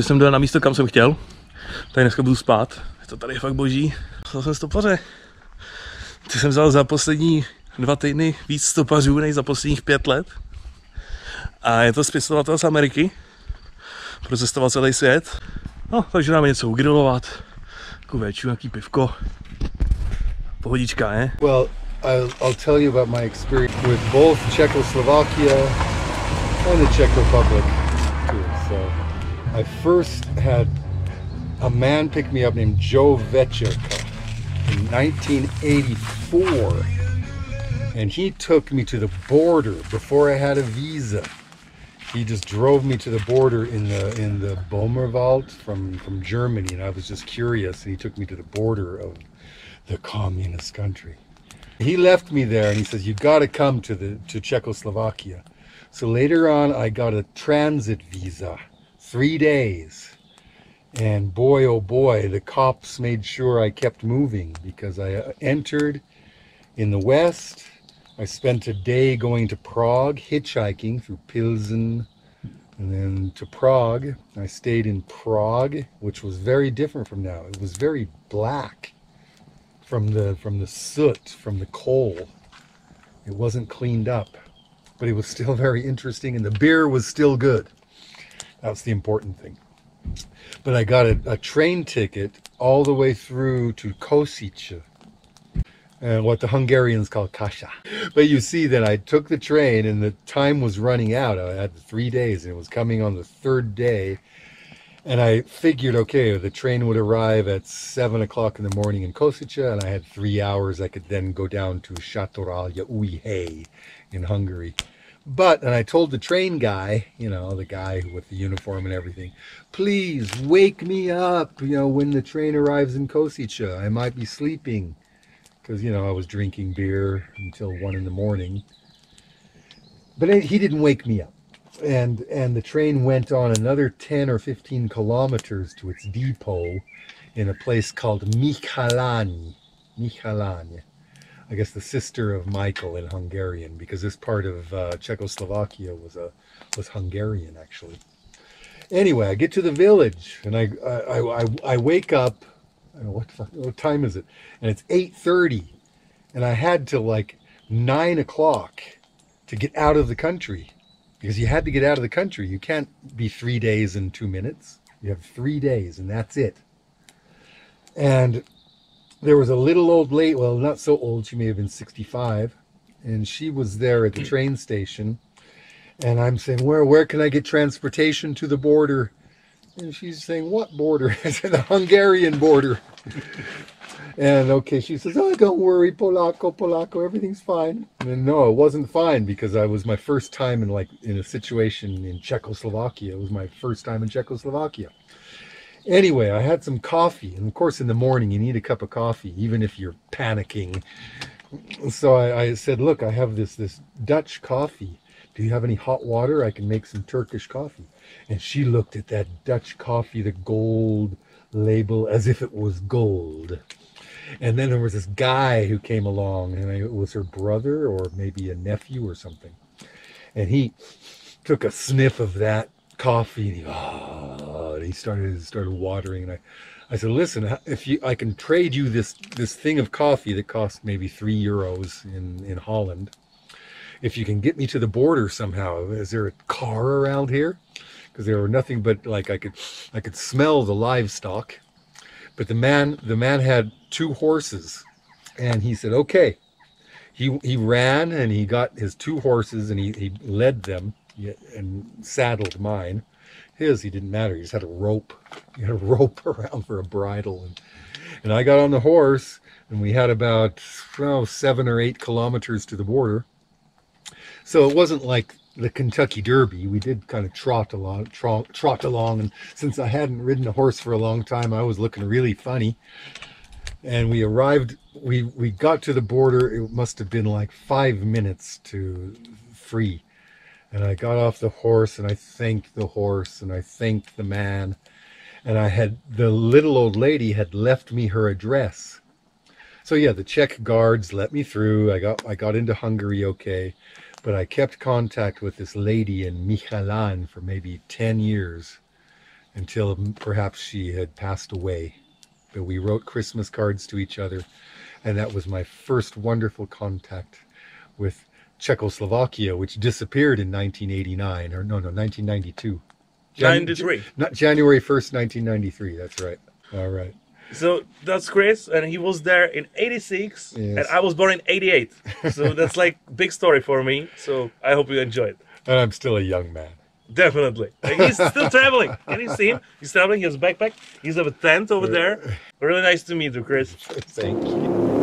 Takže jsem dojel na místo, kam jsem chtěl. Tady dneska budu spát. To tady je fakt boží. Vzal jsem stopaře. Ty jsem vzal za poslední 2 týdny víc stopařů než za posledních 5 let. A je to spisovatel z Ameriky. Procestoval celý svět. No, takže dáme něco ugrilovat. Takovou véču, nějaký pivko. Pohodička, ne? Well, I'll tell you about my experience with both Czechoslovakia and the Czech Republic too. So I first had a man pick me up named Joe Večerka in 1984, and he took me to the border before I had a visa. He just drove me to the border in the Bommerwald from Germany, and I was just curious, and he took me to the border of the communist country. He left me there, and he says, "You got to come to Czechoslovakia." So later on, I got a transit visa, 3 days. And boy, oh boy, the cops made sure I kept moving, because I entered in the west. I spent a day going to Prague, hitchhiking through Pilsen, and then to Prague. I stayed in Prague, which was very different from now. It was very black from the soot, from the coal. It wasn't cleaned up, but it was still very interesting, and the beer was still good. That's the important thing. But I got a train ticket all the way through to Kosice, what the Hungarians call Kasa. But you see that I took the train and the time was running out. I had 3 days and it was coming on the 3rd day. And I figured, okay, the train would arrive at 7 o'clock in the morning in Kosice, and I had 3 hours. I could then go down to Sátoralja Újhely in Hungary. And I told the train guy, you know, the guy with the uniform and everything, please wake me up, you know, when the train arrives in Kosice. I might be sleeping. Because, you know, I was drinking beer until 1 in the morning. But he didn't wake me up. And the train went on another 10 or 15 kilometers to its depot in a place called Michalani. I guess the sister of Michael in Hungarian, because this part of Czechoslovakia was Hungarian, actually. Anyway, I get to the village, and I wake up. I don't know what time is it, and it's 8:30, and I had till like 9 o'clock to get out of the country, because you had to get out of the country. You can't be 3 days and 2 minutes. You have 3 days, and that's it. And there was a little old lady, well, not so old, she may have been 65, and she was there at the train station, and I'm saying, where can I get transportation to the border? And she's saying, what border? I said, the Hungarian border. And okay, she says, oh, don't worry, Polacco, everything's fine. And no, it wasn't fine, because I was my first time in a situation in Czechoslovakia. It was my first time in Czechoslovakia. Anyway, I had some coffee, and of course in the morning you need a cup of coffee, even if you're panicking. So I said, look, I have this Dutch coffee. Do you have any hot water? I can make some Turkish coffee. And she looked at that Dutch coffee, the gold label, as if it was gold. And then there was this guy who came along, and it was her brother or maybe a nephew or something. And he took a sniff of that coffee, and he started watering. And I said, listen, I can trade you this thing of coffee that costs maybe €3 in Holland. If you can get me to the border somehow, is there a car around here? Because there were nothing but I could smell the livestock. But the man had 2 horses, and he said, okay. He ran, and he got his 2 horses, and he led them and saddled mine. He didn't matter. He just had a rope. He had a rope around for a bridle, and I got on the horse, and we had about 7 or 8 kilometers to the border. So it wasn't like the Kentucky Derby. We did kind of trot along, and since I hadn't ridden a horse for a long time, I was looking really funny. And we arrived, we got to the border. It must have been like 5 minutes to free. And I got off the horse, and I thanked the horse, and I thanked the man. And the little old lady had left me her address. So yeah, the Czech guards let me through. I got into Hungary okay. But I kept contact with this lady in Michalan for maybe 10 years. until perhaps she had passed away. But we wrote Christmas cards to each other, and that was my first wonderful contact with Czechoslovakia, which disappeared in 1989, or no, 1992. 93. Not January 1st, 1993, that's right. All right. So that's Chris, and he was there in 86, Yes. and I was born in 88. So that's like big story for me. So I hope you enjoy it. And I'm still a young man. Definitely. And he's still traveling. Can you see him? He's traveling, he has a backpack. He's have a tent over there. Really nice to meet you, Chris. Thank you.